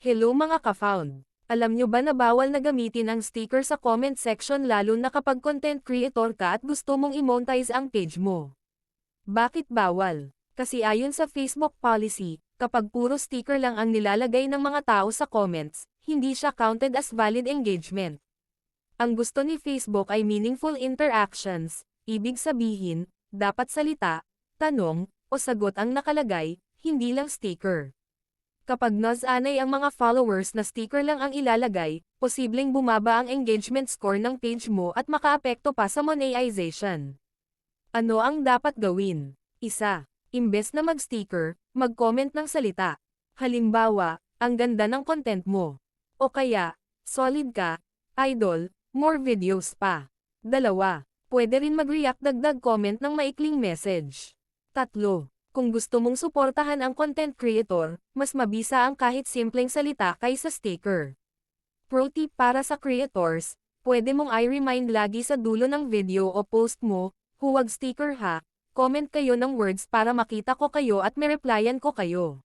Hello mga ka-found! Alam nyo ba na bawal na gamitin ang sticker sa comment section lalo na kapag content creator ka at gusto mong i-monetize ang page mo? Bakit bawal? Kasi ayon sa Facebook policy, kapag puro sticker lang ang nilalagay ng mga tao sa comments, hindi siya counted as valid engagement. Ang gusto ni Facebook ay meaningful interactions, ibig sabihin, dapat salita, tanong, o sagot ang nakalagay, hindi lang sticker. Kapag nasanay ang mga followers na sticker lang ang ilalagay, posibleng bumaba ang engagement score ng page mo at makaapekto pa sa monetization. Ano ang dapat gawin? Isa, imbes na mag-sticker, mag-comment ng salita. Halimbawa, ang ganda ng content mo. O kaya, solid ka, idol, more videos pa. Dalawa, pwede rin mag-react dagdag comment ng maikling message. Tatlo, kung gusto mong suportahan ang content creator, mas mabisa ang kahit simpleng salita kaysa sticker. Pro tip para sa creators, pwede mong i-remind lagi sa dulo ng video o post mo, huwag sticker ha, comment kayo ng words para makita ko kayo at may replyan ko kayo.